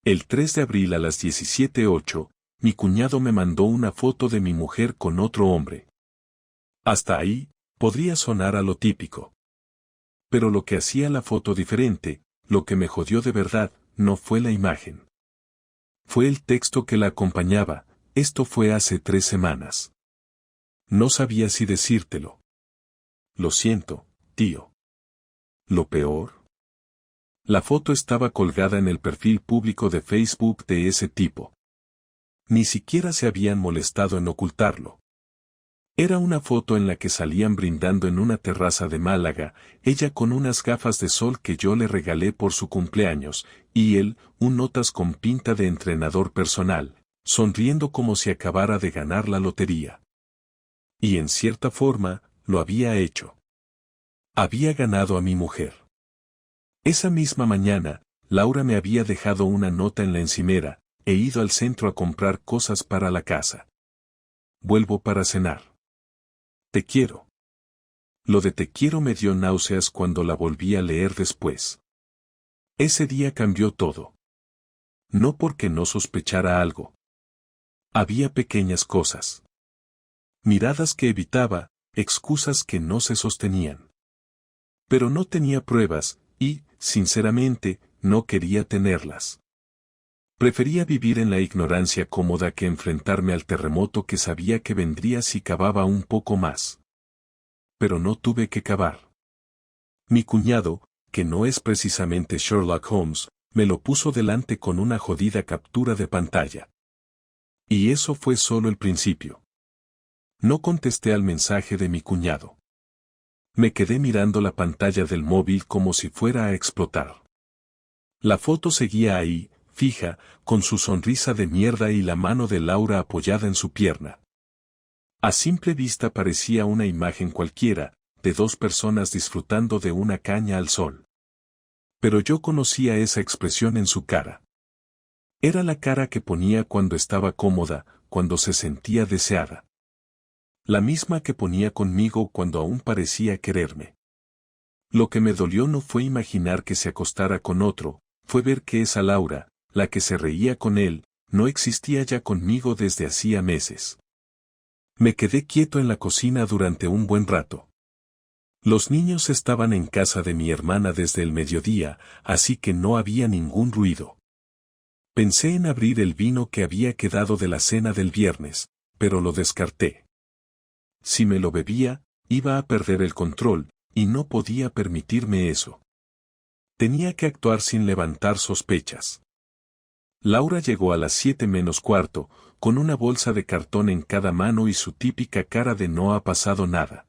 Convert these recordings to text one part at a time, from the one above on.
El 3 de abril a las 17:08, mi cuñado me mandó una foto de mi mujer con otro hombre. Hasta ahí, podría sonar a lo típico. Pero lo que hacía la foto diferente, lo que me jodió de verdad, no fue la imagen. Fue el texto que la acompañaba. Esto fue hace 3 semanas. No sabía si decírtelo. Lo siento, tío. ¿Lo peor? La foto estaba colgada en el perfil público de Facebook de ese tipo. Ni siquiera se habían molestado en ocultarlo. Era una foto en la que salían brindando en una terraza de Málaga, ella con unas gafas de sol que yo le regalé por su cumpleaños, y él, un notas con pinta de entrenador personal, sonriendo como si acabara de ganar la lotería. Y en cierta forma, lo había hecho. Había ganado a mi mujer. Esa misma mañana, Laura me había dejado una nota en la encimera, he ido al centro a comprar cosas para la casa. Vuelvo para cenar. Te quiero. Lo de te quiero me dio náuseas cuando la volví a leer después. Ese día cambió todo. No porque no sospechara algo. Había pequeñas cosas. Miradas que evitaba, excusas que no se sostenían. Pero no tenía pruebas, y, sinceramente, no quería tenerlas. Prefería vivir en la ignorancia cómoda que enfrentarme al terremoto que sabía que vendría si cavaba un poco más. Pero no tuve que cavar. Mi cuñado, que no es precisamente Sherlock Holmes, me lo puso delante con una jodida captura de pantalla. Y eso fue solo el principio. No contesté al mensaje de mi cuñado. Me quedé mirando la pantalla del móvil como si fuera a explotar. La foto seguía ahí, fija, con su sonrisa de mierda y la mano de Laura apoyada en su pierna. A simple vista parecía una imagen cualquiera, de dos personas disfrutando de una caña al sol. Pero yo conocía esa expresión en su cara. Era la cara que ponía cuando estaba cómoda, cuando se sentía deseada. La misma que ponía conmigo cuando aún parecía quererme. Lo que me dolió no fue imaginar que se acostara con otro, fue ver que esa Laura, la que se reía con él, no existía ya conmigo desde hacía meses. Me quedé quieto en la cocina durante un buen rato. Los niños estaban en casa de mi hermana desde el mediodía, así que no había ningún ruido. Pensé en abrir el vino que había quedado de la cena del viernes, pero lo descarté. Si me lo bebía, iba a perder el control, y no podía permitirme eso. Tenía que actuar sin levantar sospechas. Laura llegó a las 7 menos cuarto, con una bolsa de cartón en cada mano y su típica cara de no ha pasado nada.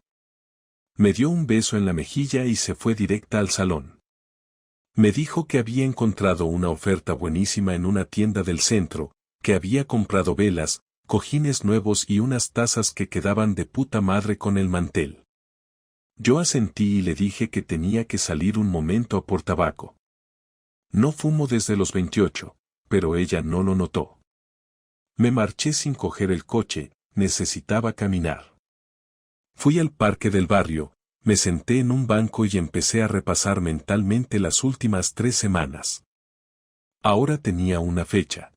Me dio un beso en la mejilla y se fue directa al salón. Me dijo que había encontrado una oferta buenísima en una tienda del centro, que había comprado velas, cojines nuevos y unas tazas que quedaban de puta madre con el mantel. Yo asentí y le dije que tenía que salir un momento a por tabaco. No fumo desde los 28, pero ella no lo notó. Me marché sin coger el coche, necesitaba caminar. Fui al parque del barrio, me senté en un banco y empecé a repasar mentalmente las últimas 3 semanas. Ahora tenía una fecha.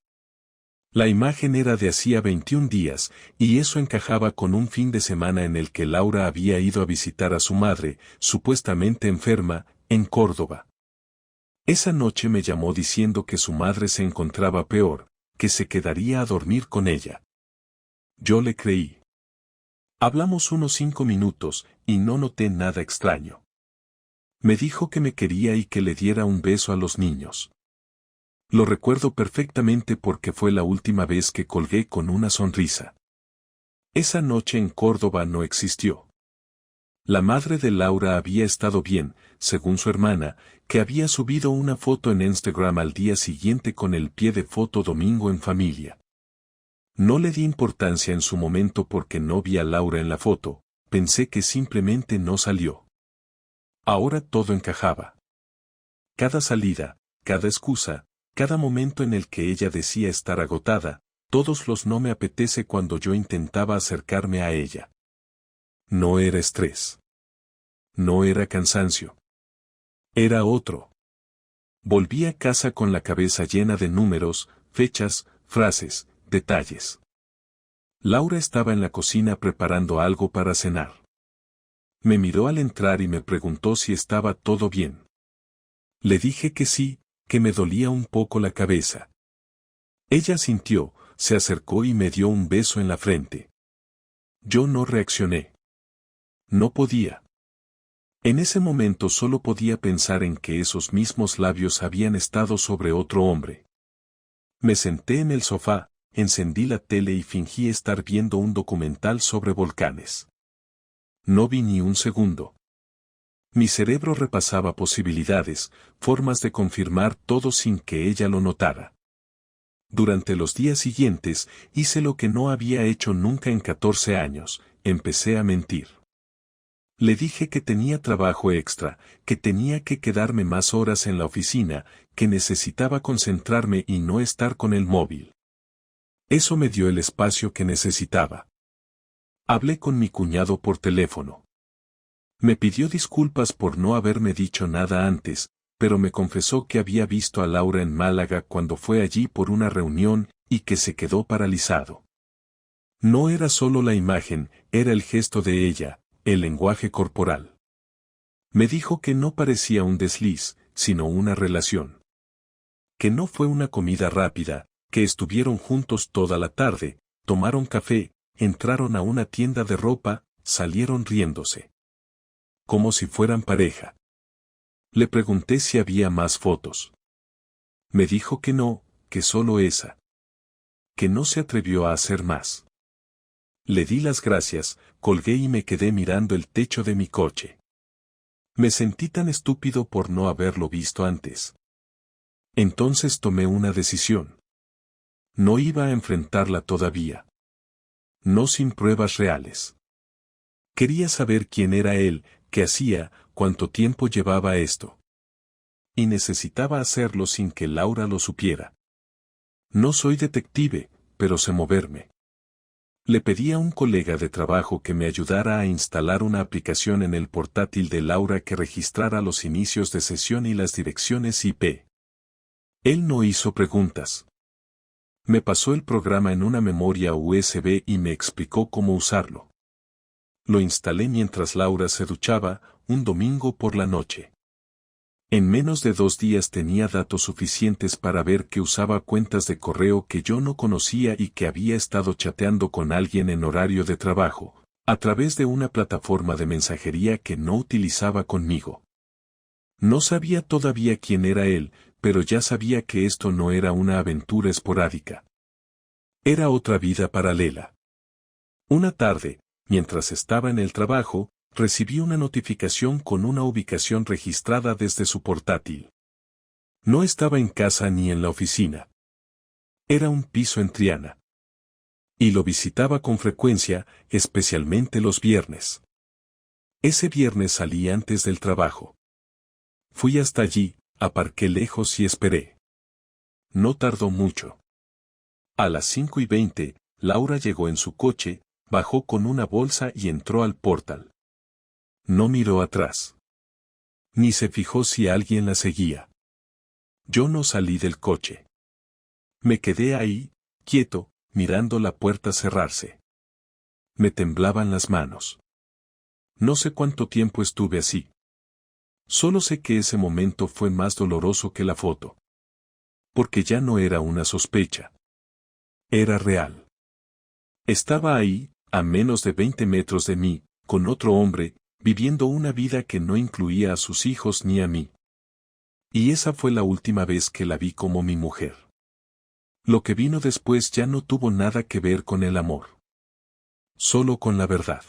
La imagen era de hacía 21 días, y eso encajaba con un fin de semana en el que Laura había ido a visitar a su madre, supuestamente enferma, en Córdoba. Esa noche me llamó diciendo que su madre se encontraba peor, que se quedaría a dormir con ella. Yo le creí. Hablamos unos 5 minutos, y no noté nada extraño. Me dijo que me quería y que le diera un beso a los niños. Lo recuerdo perfectamente porque fue la última vez que colgué con una sonrisa. Esa noche en Córdoba no existió. La madre de Laura había estado bien, según su hermana, que había subido una foto en Instagram al día siguiente con el pie de foto domingo en familia. No le di importancia en su momento porque no vi a Laura en la foto, pensé que simplemente no salió. Ahora todo encajaba. Cada salida, cada excusa, cada momento en el que ella decía estar agotada, todos los no me apetece cuando yo intentaba acercarme a ella. No era estrés. No era cansancio. Era otro. Volví a casa con la cabeza llena de números, fechas, frases, detalles. Laura estaba en la cocina preparando algo para cenar. Me miró al entrar y me preguntó si estaba todo bien. Le dije que sí, que me dolía un poco la cabeza. Ella sintió, se acercó y me dio un beso en la frente. Yo no reaccioné. No podía. En ese momento solo podía pensar en que esos mismos labios habían estado sobre otro hombre. Me senté en el sofá, encendí la tele y fingí estar viendo un documental sobre volcanes. No vi ni un segundo. Mi cerebro repasaba posibilidades, formas de confirmar todo sin que ella lo notara. Durante los días siguientes, hice lo que no había hecho nunca en 14 años, empecé a mentir. Le dije que tenía trabajo extra, que tenía que quedarme más horas en la oficina, que necesitaba concentrarme y no estar con el móvil. Eso me dio el espacio que necesitaba. Hablé con mi cuñado por teléfono. Me pidió disculpas por no haberme dicho nada antes, pero me confesó que había visto a Laura en Málaga cuando fue allí por una reunión y que se quedó paralizado. No era solo la imagen, era el gesto de ella, el lenguaje corporal. Me dijo que no parecía un desliz, sino una relación. Que no fue una comida rápida, que estuvieron juntos toda la tarde, tomaron café, entraron a una tienda de ropa, salieron riéndose. Como si fueran pareja. Le pregunté si había más fotos. Me dijo que no, que solo esa. Que no se atrevió a hacer más. Le di las gracias, colgué y me quedé mirando el techo de mi coche. Me sentí tan estúpido por no haberlo visto antes. Entonces tomé una decisión. No iba a enfrentarla todavía. No sin pruebas reales. Quería saber quién era él, qué hacía, cuánto tiempo llevaba esto. Y necesitaba hacerlo sin que Laura lo supiera. No soy detective, pero sé moverme. Le pedí a un colega de trabajo que me ayudara a instalar una aplicación en el portátil de Laura que registrara los inicios de sesión y las direcciones IP. Él no hizo preguntas. Me pasó el programa en una memoria USB y me explicó cómo usarlo. Lo instalé mientras Laura se duchaba, un domingo por la noche. En menos de 2 días tenía datos suficientes para ver que usaba cuentas de correo que yo no conocía y que había estado chateando con alguien en horario de trabajo, a través de una plataforma de mensajería que no utilizaba conmigo. No sabía todavía quién era él, pero ya sabía que esto no era una aventura esporádica. Era otra vida paralela. Una tarde, mientras estaba en el trabajo, recibí una notificación con una ubicación registrada desde su portátil. No estaba en casa ni en la oficina. Era un piso en Triana. Y lo visitaba con frecuencia, especialmente los viernes. Ese viernes salí antes del trabajo. Fui hasta allí, aparqué lejos y esperé. No tardó mucho. A las 5:20, Laura llegó en su coche, bajó con una bolsa y entró al portal. No miró atrás. Ni se fijó si alguien la seguía. Yo no salí del coche. Me quedé ahí, quieto, mirando la puerta cerrarse. Me temblaban las manos. No sé cuánto tiempo estuve así. Solo sé que ese momento fue más doloroso que la foto. Porque ya no era una sospecha. Era real. Estaba ahí, a menos de 20 metros de mí, con otro hombre, viviendo una vida que no incluía a sus hijos ni a mí. Y esa fue la última vez que la vi como mi mujer. Lo que vino después ya no tuvo nada que ver con el amor. Solo con la verdad.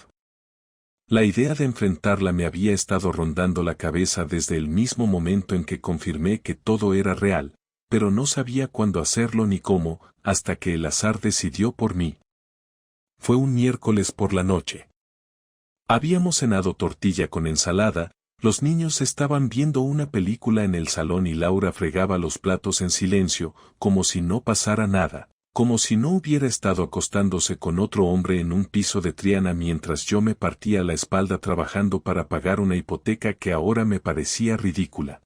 La idea de enfrentarla me había estado rondando la cabeza desde el mismo momento en que confirmé que todo era real, pero no sabía cuándo hacerlo ni cómo, hasta que el azar decidió por mí. Fue un miércoles por la noche. Habíamos cenado tortilla con ensalada, los niños estaban viendo una película en el salón y Laura fregaba los platos en silencio, como si no pasara nada, como si no hubiera estado acostándose con otro hombre en un piso de Triana mientras yo me partía la espalda trabajando para pagar una hipoteca que ahora me parecía ridícula.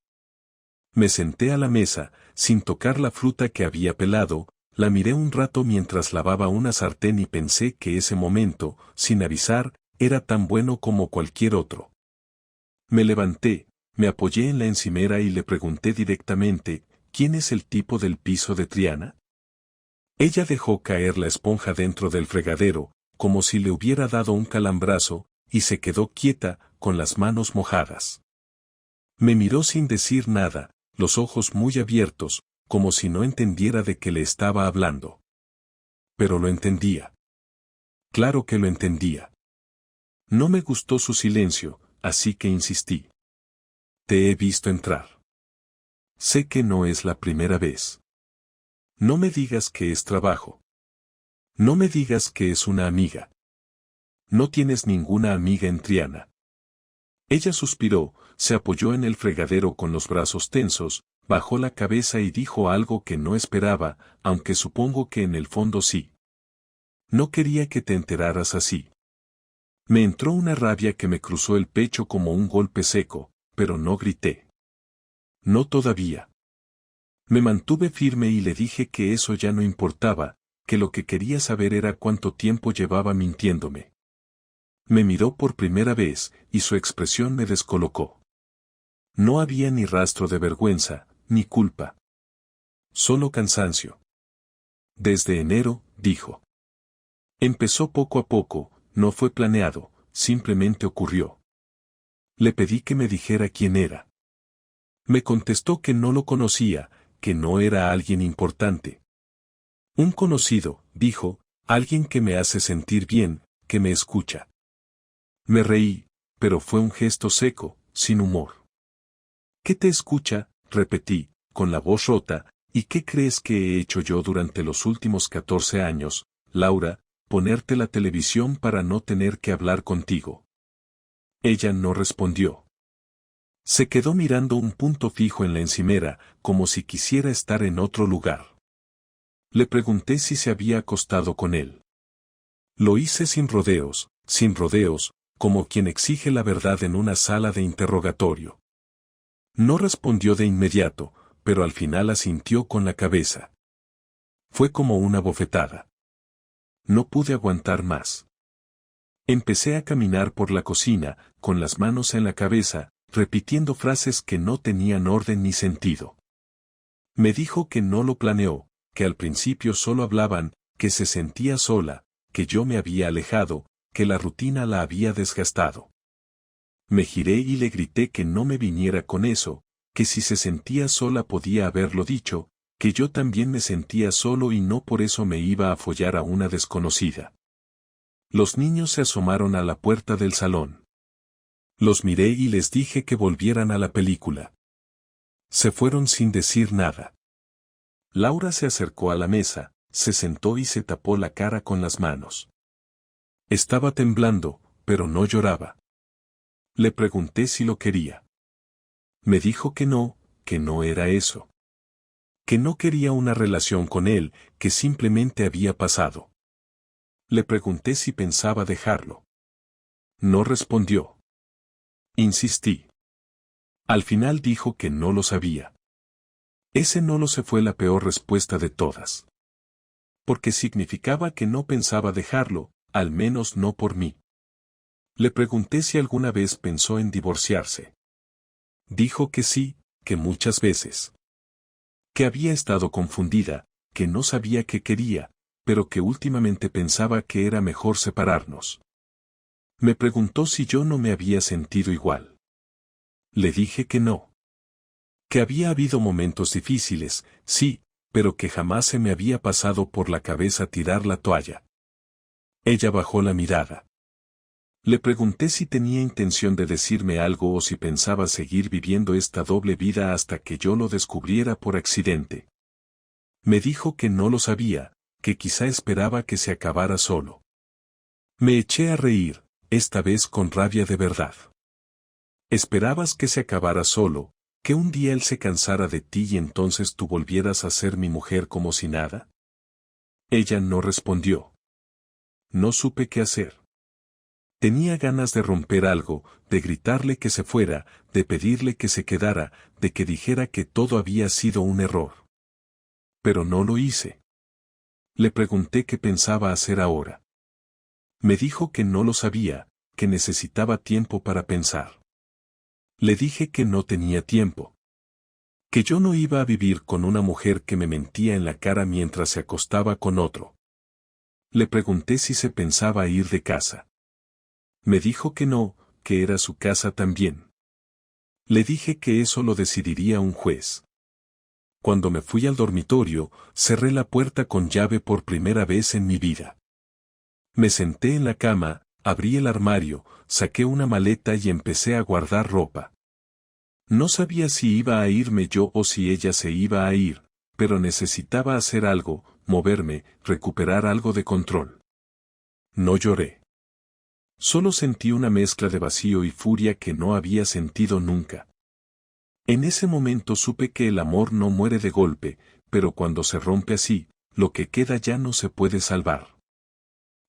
Me senté a la mesa, sin tocar la fruta que había pelado, la miré un rato mientras lavaba una sartén y pensé que ese momento, sin avisar, era tan bueno como cualquier otro. Me levanté, me apoyé en la encimera y le pregunté directamente, ¿quién es el tipo del piso de Triana? Ella dejó caer la esponja dentro del fregadero, como si le hubiera dado un calambrazo, y se quedó quieta, con las manos mojadas. Me miró sin decir nada, los ojos muy abiertos, como si no entendiera de qué le estaba hablando. Pero lo entendía. Claro que lo entendía. No me gustó su silencio, así que insistí. Te he visto entrar. Sé que no es la primera vez. No me digas que es trabajo. No me digas que es una amiga. No tienes ninguna amiga en Triana. Ella suspiró, se apoyó en el fregadero con los brazos tensos, bajó la cabeza y dijo algo que no esperaba, aunque supongo que en el fondo sí. No quería que te enteraras así. Me entró una rabia que me cruzó el pecho como un golpe seco, pero no grité. No todavía. Me mantuve firme y le dije que eso ya no importaba, que lo que quería saber era cuánto tiempo llevaba mintiéndome. Me miró por primera vez, y su expresión me descolocó. No había ni rastro de vergüenza, ni culpa. Solo cansancio. Desde enero, dijo. Empezó poco a poco, no fue planeado, simplemente ocurrió. Le pedí que me dijera quién era. Me contestó que no lo conocía, que no era alguien importante. Un conocido, dijo, alguien que me hace sentir bien, que me escucha. Me reí, pero fue un gesto seco, sin humor. ¿Qué te escucha? Repetí, con la voz rota, ¿y qué crees que he hecho yo durante los últimos 14 años, Laura? Ponerte la televisión para no tener que hablar contigo. Ella no respondió. Se quedó mirando un punto fijo en la encimera, como si quisiera estar en otro lugar. Le pregunté si se había acostado con él. Lo hice sin rodeos, como quien exige la verdad en una sala de interrogatorio. No respondió de inmediato, pero al final asintió con la cabeza. Fue como una bofetada. No pude aguantar más. Empecé a caminar por la cocina, con las manos en la cabeza, repitiendo frases que no tenían orden ni sentido. Me dijo que no lo planeó, que al principio solo hablaban, que se sentía sola, que yo me había alejado, que la rutina la había desgastado. Me giré y le grité que no me viniera con eso, que si se sentía sola podía haberlo dicho, que yo también me sentía solo y no por eso me iba a follar a una desconocida. Los niños se asomaron a la puerta del salón. Los miré y les dije que volvieran a la película. Se fueron sin decir nada. Laura se acercó a la mesa, se sentó y se tapó la cara con las manos. Estaba temblando, pero no lloraba. Le pregunté si lo quería. Me dijo que no era eso. Que no quería una relación con él, que simplemente había pasado. Le pregunté si pensaba dejarlo. No respondió. Insistí. Al final dijo que no lo sabía. Ese no lo sé fue la peor respuesta de todas. Porque significaba que no pensaba dejarlo, al menos no por mí. Le pregunté si alguna vez pensó en divorciarse. Dijo que sí, que muchas veces. Que había estado confundida, que no sabía qué quería, pero que últimamente pensaba que era mejor separarnos. Me preguntó si yo no me había sentido igual. Le dije que no. Que había habido momentos difíciles, sí, pero que jamás se me había pasado por la cabeza tirar la toalla. Ella bajó la mirada. Le pregunté si tenía intención de decirme algo o si pensaba seguir viviendo esta doble vida hasta que yo lo descubriera por accidente. Me dijo que no lo sabía, que quizá esperaba que se acabara solo. Me eché a reír, esta vez con rabia de verdad. ¿Esperabas que se acabara solo, que un día él se cansara de ti y entonces tú volvieras a ser mi mujer como si nada? Ella no respondió. No supe qué hacer. Tenía ganas de romper algo, de gritarle que se fuera, de pedirle que se quedara, de que dijera que todo había sido un error. Pero no lo hice. Le pregunté qué pensaba hacer ahora. Me dijo que no lo sabía, que necesitaba tiempo para pensar. Le dije que no tenía tiempo. Que yo no iba a vivir con una mujer que me mentía en la cara mientras se acostaba con otro. Le pregunté si se pensaba ir de casa. Me dijo que no, que era su casa también. Le dije que eso lo decidiría un juez. Cuando me fui al dormitorio, cerré la puerta con llave por primera vez en mi vida. Me senté en la cama, abrí el armario, saqué una maleta y empecé a guardar ropa. No sabía si iba a irme yo o si ella se iba a ir, pero necesitaba hacer algo, moverme, recuperar algo de control. No lloré. Solo sentí una mezcla de vacío y furia que no había sentido nunca. En ese momento supe que el amor no muere de golpe, pero cuando se rompe así, lo que queda ya no se puede salvar.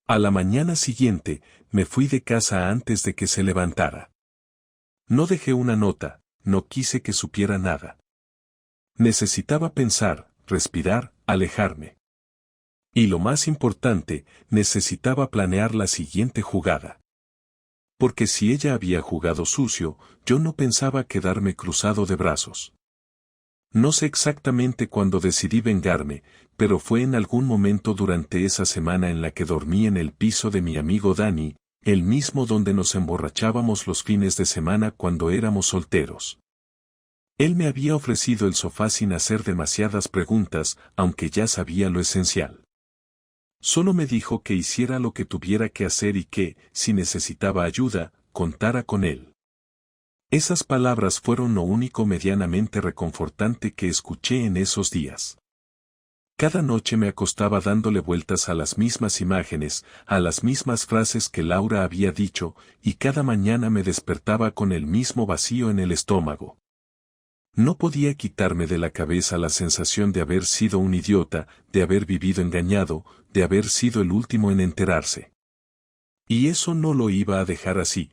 A la mañana siguiente, me fui de casa antes de que se levantara. No dejé una nota, no quise que supiera nada. Necesitaba pensar, respirar, alejarme. Y lo más importante, necesitaba planear la siguiente jugada. Porque si ella había jugado sucio, yo no pensaba quedarme cruzado de brazos. No sé exactamente cuándo decidí vengarme, pero fue en algún momento durante esa semana en la que dormí en el piso de mi amigo Dani, el mismo donde nos emborrachábamos los fines de semana cuando éramos solteros. Él me había ofrecido el sofá sin hacer demasiadas preguntas, aunque ya sabía lo esencial. Solo me dijo que hiciera lo que tuviera que hacer y que, si necesitaba ayuda, contara con él. Esas palabras fueron lo único medianamente reconfortante que escuché en esos días. Cada noche me acostaba dándole vueltas a las mismas imágenes, a las mismas frases que Laura había dicho, y cada mañana me despertaba con el mismo vacío en el estómago. No podía quitarme de la cabeza la sensación de haber sido un idiota, de haber vivido engañado, de haber sido el último en enterarse. Y eso no lo iba a dejar así.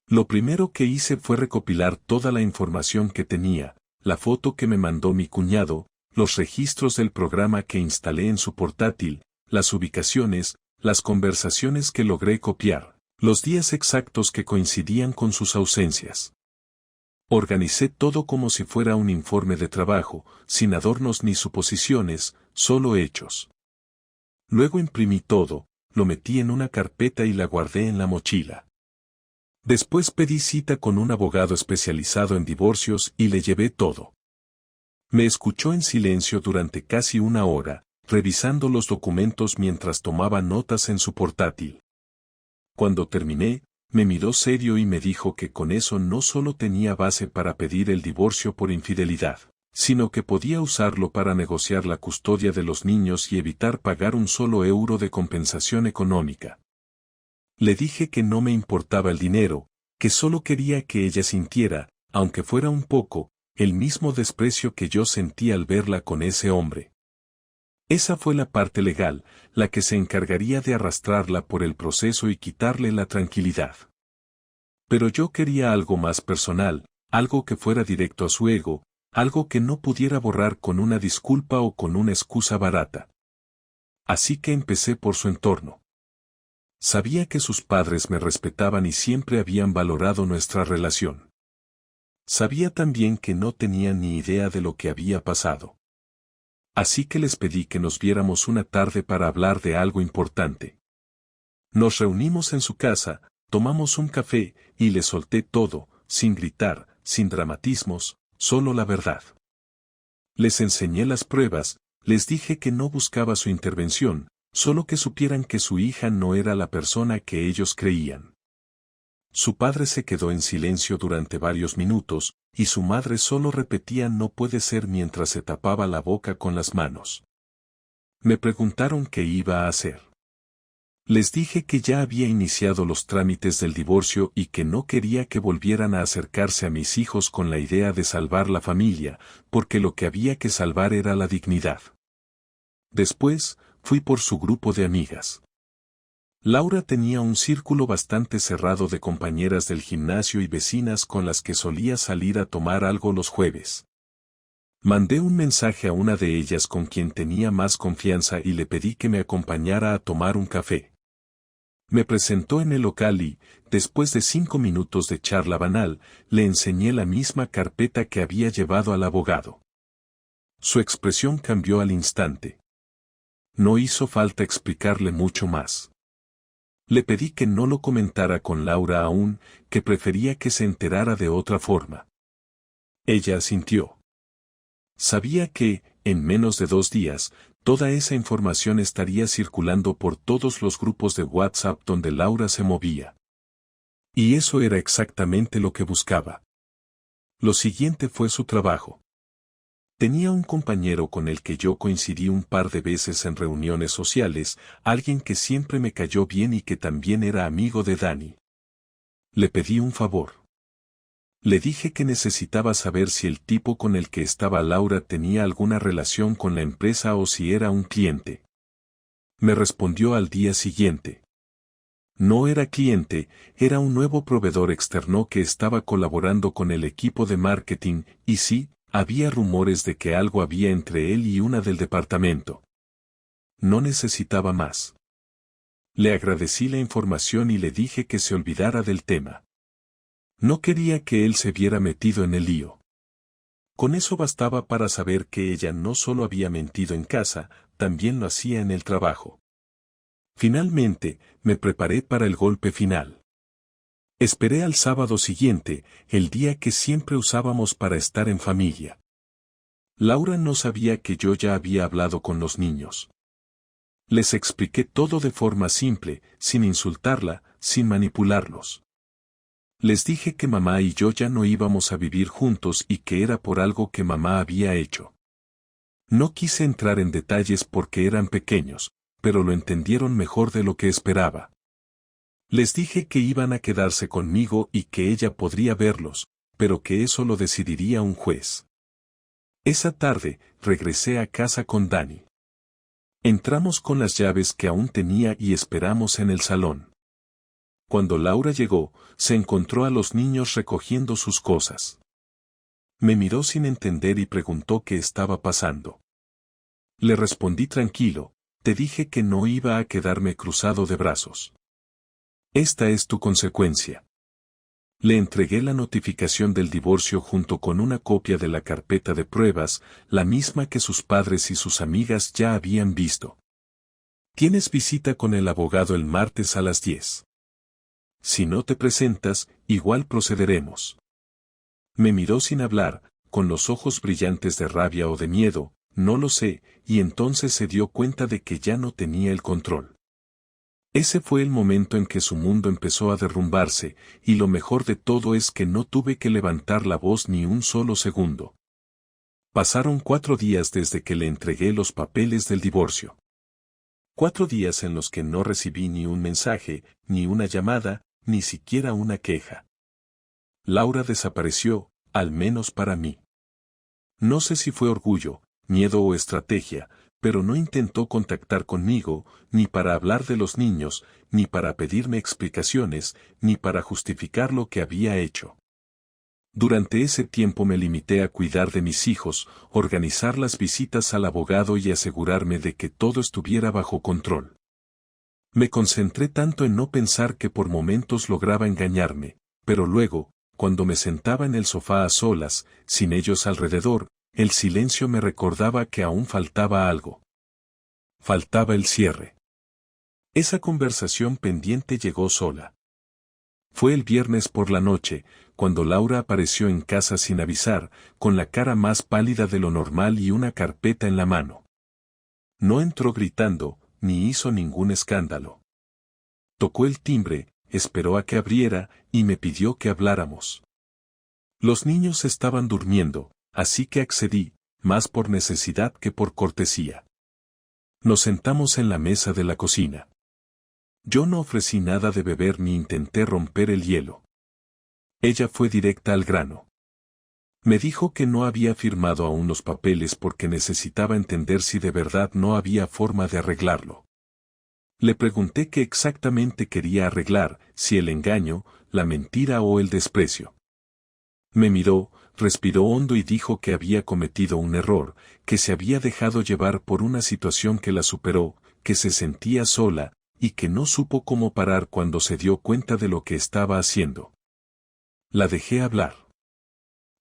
Lo primero que hice fue recopilar toda la información que tenía, la foto que me mandó mi cuñado, los registros del programa que instalé en su portátil, las ubicaciones, las conversaciones que logré copiar, los días exactos que coincidían con sus ausencias. Organicé todo como si fuera un informe de trabajo, sin adornos ni suposiciones, solo hechos. Luego imprimí todo, lo metí en una carpeta y la guardé en la mochila. Después pedí cita con un abogado especializado en divorcios y le llevé todo. Me escuchó en silencio durante casi una hora, revisando los documentos mientras tomaba notas en su portátil. Cuando terminé, me miró serio y me dijo que con eso no solo tenía base para pedir el divorcio por infidelidad, sino que podía usarlo para negociar la custodia de los niños y evitar pagar un solo euro de compensación económica. Le dije que no me importaba el dinero, que solo quería que ella sintiera, aunque fuera un poco, el mismo desprecio que yo sentí al verla con ese hombre. Esa fue la parte legal, la que se encargaría de arrastrarla por el proceso y quitarle la tranquilidad. Pero yo quería algo más personal, algo que fuera directo a su ego, algo que no pudiera borrar con una disculpa o con una excusa barata. Así que empecé por su entorno. Sabía que sus padres me respetaban y siempre habían valorado nuestra relación. Sabía también que no tenían ni idea de lo que había pasado. Así que les pedí que nos viéramos una tarde para hablar de algo importante. Nos reunimos en su casa, tomamos un café, y le solté todo, sin gritar, sin dramatismos, solo la verdad. Les enseñé las pruebas, les dije que no buscaba su intervención, solo que supieran que su hija no era la persona que ellos creían. Su padre se quedó en silencio durante varios minutos, y su madre solo repetía no puede ser mientras se tapaba la boca con las manos. Me preguntaron qué iba a hacer. Les dije que ya había iniciado los trámites del divorcio y que no quería que volvieran a acercarse a mis hijos con la idea de salvar la familia, porque lo que había que salvar era la dignidad. Después, fui por su grupo de amigas. Laura tenía un círculo bastante cerrado de compañeras del gimnasio y vecinas con las que solía salir a tomar algo los jueves. Mandé un mensaje a una de ellas con quien tenía más confianza y le pedí que me acompañara a tomar un café. Me presentó en el local y, después de 5 minutos de charla banal, le enseñé la misma carpeta que había llevado al abogado. Su expresión cambió al instante. No hizo falta explicarle mucho más. Le pedí que no lo comentara con Laura aún, que prefería que se enterara de otra forma. Ella asintió. Sabía que, en menos de 2 días, toda esa información estaría circulando por todos los grupos de WhatsApp donde Laura se movía. Y eso era exactamente lo que buscaba. Lo siguiente fue su trabajo. Tenía un compañero con el que yo coincidí un par de veces en reuniones sociales, alguien que siempre me cayó bien y que también era amigo de Dani. Le pedí un favor. Le dije que necesitaba saber si el tipo con el que estaba Laura tenía alguna relación con la empresa o si era un cliente. Me respondió al día siguiente. No era cliente, era un nuevo proveedor externo que estaba colaborando con el equipo de marketing, y sí, había rumores de que algo había entre él y una del departamento. No necesitaba más. Le agradecí la información y le dije que se olvidara del tema. No quería que él se viera metido en el lío. Con eso bastaba para saber que ella no solo había mentido en casa, también lo hacía en el trabajo. Finalmente, me preparé para el golpe final. Esperé al sábado siguiente, el día que siempre usábamos para estar en familia. Laura no sabía que yo ya había hablado con los niños. Les expliqué todo de forma simple, sin insultarla, sin manipularlos. Les dije que mamá y yo ya no íbamos a vivir juntos y que era por algo que mamá había hecho. No quise entrar en detalles porque eran pequeños, pero lo entendieron mejor de lo que esperaba. Les dije que iban a quedarse conmigo y que ella podría verlos, pero que eso lo decidiría un juez. Esa tarde, regresé a casa con Dani. Entramos con las llaves que aún tenía y esperamos en el salón. Cuando Laura llegó, se encontró a los niños recogiendo sus cosas. Me miró sin entender y preguntó qué estaba pasando. Le respondí tranquilo, te dije que no iba a quedarme cruzado de brazos. Esta es tu consecuencia. Le entregué la notificación del divorcio junto con una copia de la carpeta de pruebas, la misma que sus padres y sus amigas ya habían visto. Tienes visita con el abogado el martes a las 10. Si no te presentas, igual procederemos. Me miró sin hablar, con los ojos brillantes de rabia o de miedo, no lo sé, y entonces se dio cuenta de que ya no tenía el control. Ese fue el momento en que su mundo empezó a derrumbarse, y lo mejor de todo es que no tuve que levantar la voz ni un solo segundo. Pasaron 4 días desde que le entregué los papeles del divorcio. 4 días en los que no recibí ni un mensaje, ni una llamada, ni siquiera una queja. Laura desapareció, al menos para mí. No sé si fue orgullo, miedo o estrategia, pero no intentó contactar conmigo, ni para hablar de los niños, ni para pedirme explicaciones, ni para justificar lo que había hecho. Durante ese tiempo me limité a cuidar de mis hijos, organizar las visitas al abogado y asegurarme de que todo estuviera bajo control. Me concentré tanto en no pensar que por momentos lograba engañarme, pero luego, cuando me sentaba en el sofá a solas, sin ellos alrededor, el silencio me recordaba que aún faltaba algo. Faltaba el cierre. Esa conversación pendiente llegó sola. Fue el viernes por la noche, cuando Laura apareció en casa sin avisar, con la cara más pálida de lo normal y una carpeta en la mano. No entró gritando, ni hizo ningún escándalo. Tocó el timbre, esperó a que abriera, y me pidió que habláramos. Los niños estaban durmiendo, así que accedí, más por necesidad que por cortesía. Nos sentamos en la mesa de la cocina. Yo no ofrecí nada de beber ni intenté romper el hielo. Ella fue directa al grano. Me dijo que no había firmado aún los papeles porque necesitaba entender si de verdad no había forma de arreglarlo. Le pregunté qué exactamente quería arreglar, si el engaño, la mentira o el desprecio. Me miró, respiró hondo y dijo que había cometido un error, que se había dejado llevar por una situación que la superó, que se sentía sola, y que no supo cómo parar cuando se dio cuenta de lo que estaba haciendo. La dejé hablar.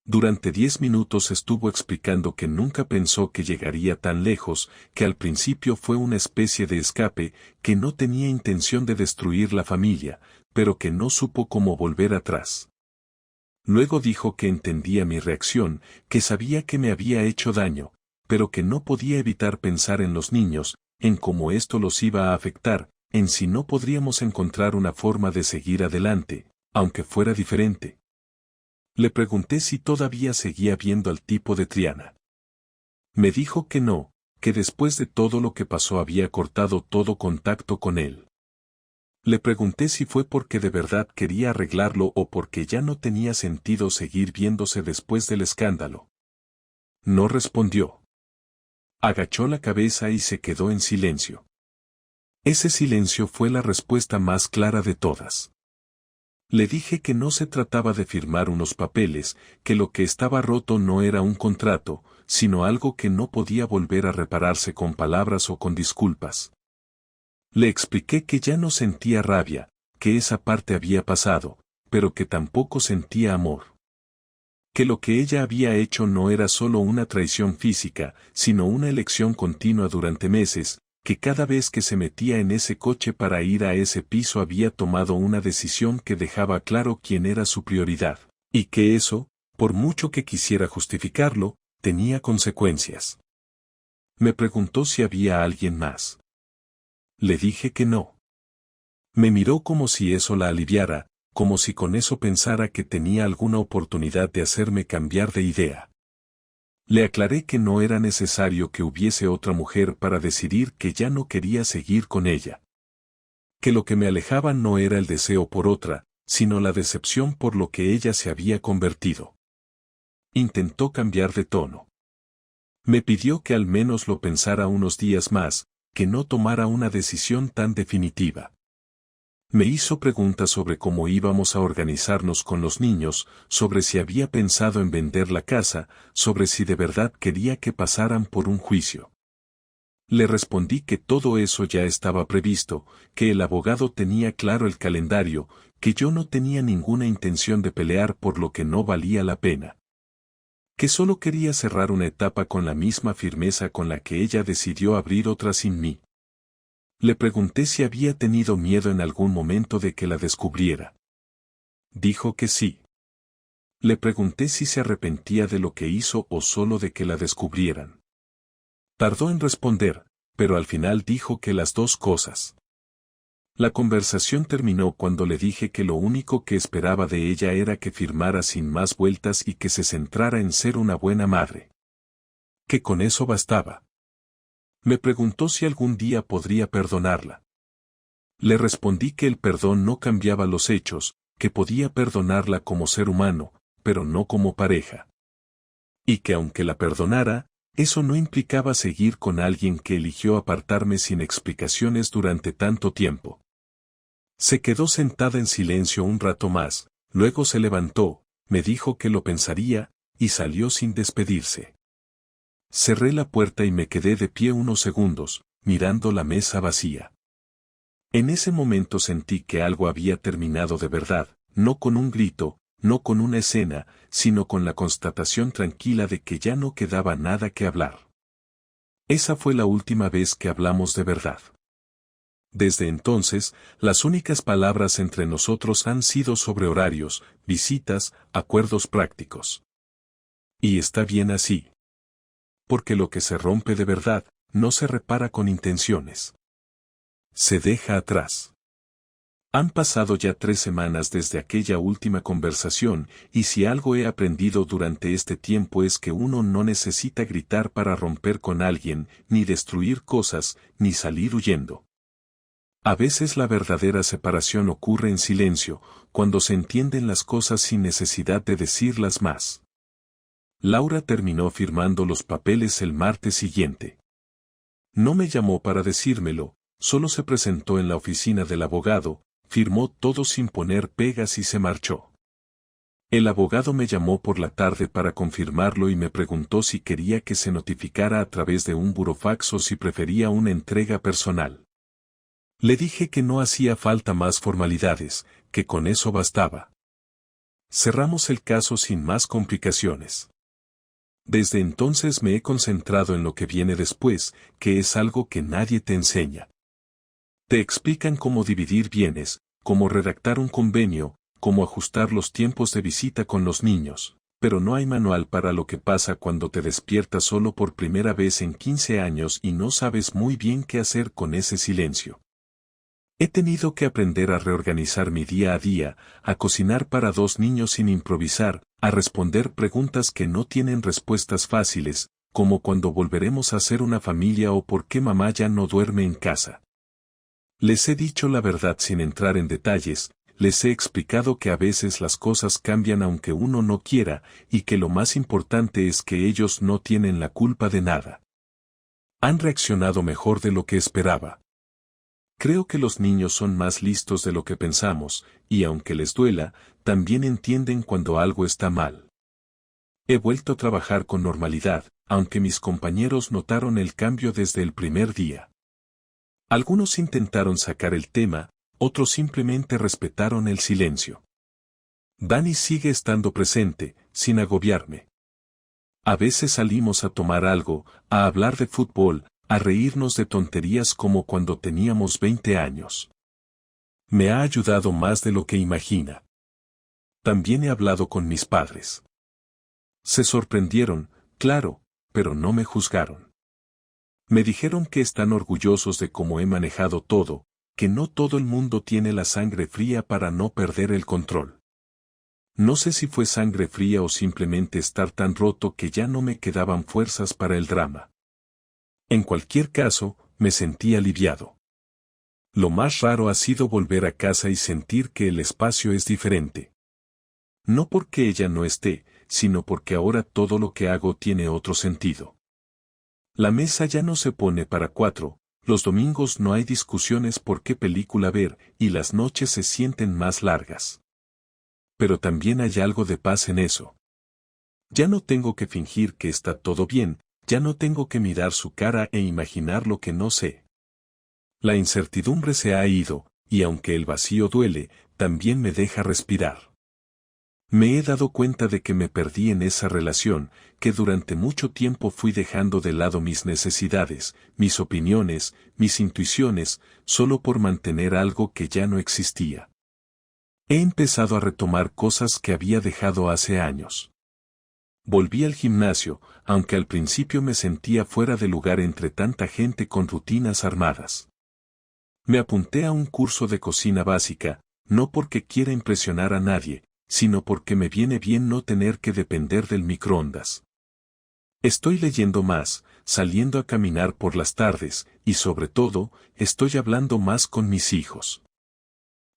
Durante 10 minutos estuvo explicando que nunca pensó que llegaría tan lejos, que al principio fue una especie de escape, que no tenía intención de destruir la familia, pero que no supo cómo volver atrás. Luego dijo que entendía mi reacción, que sabía que me había hecho daño, pero que no podía evitar pensar en los niños, en cómo esto los iba a afectar, en si no podríamos encontrar una forma de seguir adelante, aunque fuera diferente. Le pregunté si todavía seguía viendo al tipo de Triana. Me dijo que no, que después de todo lo que pasó había cortado todo contacto con él. Le pregunté si fue porque de verdad quería arreglarlo o porque ya no tenía sentido seguir viéndose después del escándalo. No respondió. Agachó la cabeza y se quedó en silencio. Ese silencio fue la respuesta más clara de todas. Le dije que no se trataba de firmar unos papeles, que lo que estaba roto no era un contrato, sino algo que no podía volver a repararse con palabras o con disculpas. Le expliqué que ya no sentía rabia, que esa parte había pasado, pero que tampoco sentía amor. Que lo que ella había hecho no era solo una traición física, sino una elección continua durante meses, que cada vez que se metía en ese coche para ir a ese piso había tomado una decisión que dejaba claro quién era su prioridad, y que eso, por mucho que quisiera justificarlo, tenía consecuencias. Me preguntó si había alguien más. Le dije que no. Me miró como si eso la aliviara, como si con eso pensara que tenía alguna oportunidad de hacerme cambiar de idea. Le aclaré que no era necesario que hubiese otra mujer para decidir que ya no quería seguir con ella. Que lo que me alejaba no era el deseo por otra, sino la decepción por lo que ella se había convertido. Intentó cambiar de tono. Me pidió que al menos lo pensara unos días más, que no tomara una decisión tan definitiva. Me hizo preguntas sobre cómo íbamos a organizarnos con los niños, sobre si había pensado en vender la casa, sobre si de verdad quería que pasaran por un juicio. Le respondí que todo eso ya estaba previsto, que el abogado tenía claro el calendario, que yo no tenía ninguna intención de pelear por lo que no valía la pena. Que solo quería cerrar una etapa con la misma firmeza con la que ella decidió abrir otra sin mí. Le pregunté si había tenido miedo en algún momento de que la descubriera. Dijo que sí. Le pregunté si se arrepentía de lo que hizo o solo de que la descubrieran. Tardó en responder, pero al final dijo que las dos cosas. La conversación terminó cuando le dije que lo único que esperaba de ella era que firmara sin más vueltas y que se centrara en ser una buena madre. Que con eso bastaba. Me preguntó si algún día podría perdonarla. Le respondí que el perdón no cambiaba los hechos, que podía perdonarla como ser humano, pero no como pareja. Y que aunque la perdonara, eso no implicaba seguir con alguien que eligió apartarme sin explicaciones durante tanto tiempo. Se quedó sentada en silencio un rato más, luego se levantó, me dijo que lo pensaría, y salió sin despedirse. Cerré la puerta y me quedé de pie unos segundos, mirando la mesa vacía. En ese momento sentí que algo había terminado de verdad, no con un grito, no con una escena, sino con la constatación tranquila de que ya no quedaba nada que hablar. Esa fue la última vez que hablamos de verdad. Desde entonces, las únicas palabras entre nosotros han sido sobre horarios, visitas, acuerdos prácticos. Y está bien así. Porque lo que se rompe de verdad, no se repara con intenciones. Se deja atrás. Han pasado ya 3 semanas desde aquella última conversación, y si algo he aprendido durante este tiempo es que uno no necesita gritar para romper con alguien, ni destruir cosas, ni salir huyendo. A veces la verdadera separación ocurre en silencio, cuando se entienden las cosas sin necesidad de decirlas más. Laura terminó firmando los papeles el martes siguiente. No me llamó para decírmelo, Solo se presentó en la oficina del abogado, firmó todo sin poner pegas y se marchó. El abogado me llamó por la tarde para confirmarlo y me preguntó si quería que se notificara a través de un burofax o si prefería una entrega personal. Le dije que no hacía falta más formalidades, que con eso bastaba. Cerramos el caso sin más complicaciones. Desde entonces me he concentrado en lo que viene después, que es algo que nadie te enseña. Te explican cómo dividir bienes, cómo redactar un convenio, cómo ajustar los tiempos de visita con los niños, pero no hay manual para lo que pasa cuando te despiertas solo por primera vez en 15 años y no sabes muy bien qué hacer con ese silencio. He tenido que aprender a reorganizar mi día a día, a cocinar para 2 niños sin improvisar, a responder preguntas que no tienen respuestas fáciles, como cuándo volveremos a ser una familia o por qué mamá ya no duerme en casa. Les he dicho la verdad sin entrar en detalles, les he explicado que a veces las cosas cambian aunque uno no quiera, y que lo más importante es que ellos no tienen la culpa de nada. Han reaccionado mejor de lo que esperaba. Creo que los niños son más listos de lo que pensamos, y aunque les duela, también entienden cuando algo está mal. He vuelto a trabajar con normalidad, aunque mis compañeros notaron el cambio desde el primer día. Algunos intentaron sacar el tema, otros simplemente respetaron el silencio. Dani sigue estando presente, sin agobiarme. A veces salimos a tomar algo, a hablar de fútbol, a reírnos de tonterías como cuando teníamos 20 años. Me ha ayudado más de lo que imagina. También he hablado con mis padres. Se sorprendieron, claro, pero no me juzgaron. Me dijeron que están orgullosos de cómo he manejado todo, que no todo el mundo tiene la sangre fría para no perder el control. No sé si fue sangre fría o simplemente estar tan roto que ya no me quedaban fuerzas para el drama. En cualquier caso, me sentí aliviado. Lo más raro ha sido volver a casa y sentir que el espacio es diferente. No porque ella no esté, sino porque ahora todo lo que hago tiene otro sentido. La mesa ya no se pone para 4, los domingos no hay discusiones por qué película ver, y las noches se sienten más largas. Pero también hay algo de paz en eso. Ya no tengo que fingir que está todo bien, ya no tengo que mirar su cara e imaginar lo que no sé. La incertidumbre se ha ido, y aunque el vacío duele, también me deja respirar. Me he dado cuenta de que me perdí en esa relación, que durante mucho tiempo fui dejando de lado mis necesidades, mis opiniones, mis intuiciones, solo por mantener algo que ya no existía. He empezado a retomar cosas que había dejado hace años. Volví al gimnasio, aunque al principio me sentía fuera de lugar entre tanta gente con rutinas armadas. Me apunté a un curso de cocina básica, no porque quiera impresionar a nadie, sino porque me viene bien no tener que depender del microondas. Estoy leyendo más, saliendo a caminar por las tardes, y sobre todo, estoy hablando más con mis hijos.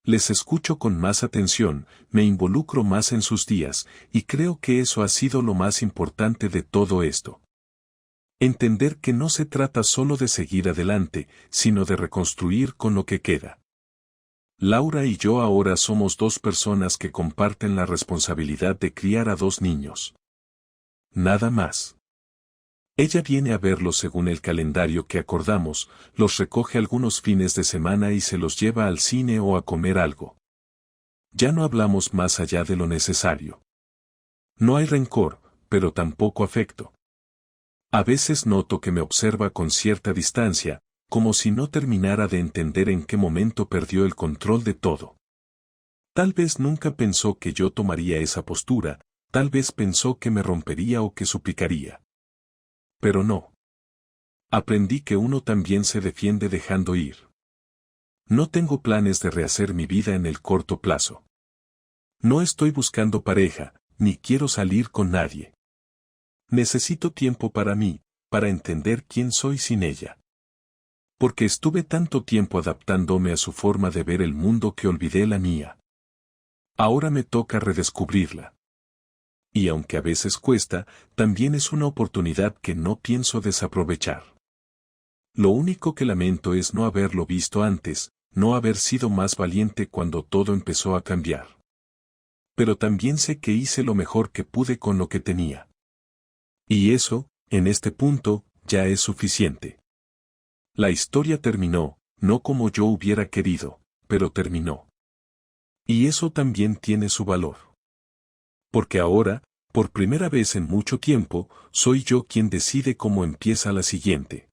Les escucho con más atención, me involucro más en sus días, y creo que eso ha sido lo más importante de todo esto. Entender que no se trata solo de seguir adelante, sino de reconstruir con lo que queda. Laura y yo ahora somos 2 personas que comparten la responsabilidad de criar a 2 niños. Nada más. Ella viene a verlos según el calendario que acordamos, los recoge algunos fines de semana y se los lleva al cine o a comer algo. Ya no hablamos más allá de lo necesario. No hay rencor, pero tampoco afecto. A veces noto que me observa con cierta distancia, como si no terminara de entender en qué momento perdió el control de todo. Tal vez nunca pensó que yo tomaría esa postura, tal vez pensó que me rompería o que suplicaría. Pero no. Aprendí que uno también se defiende dejando ir. No tengo planes de rehacer mi vida en el corto plazo. No estoy buscando pareja, ni quiero salir con nadie. Necesito tiempo para mí, para entender quién soy sin ella. Porque estuve tanto tiempo adaptándome a su forma de ver el mundo que olvidé la mía. Ahora me toca redescubrirla. Y aunque a veces cuesta, también es una oportunidad que no pienso desaprovechar. Lo único que lamento es no haberlo visto antes, no haber sido más valiente cuando todo empezó a cambiar. Pero también sé que hice lo mejor que pude con lo que tenía. Y eso, en este punto, ya es suficiente. La historia terminó, no como yo hubiera querido, pero terminó. Y eso también tiene su valor. Porque ahora, por primera vez en mucho tiempo, soy yo quien decide cómo empieza la siguiente.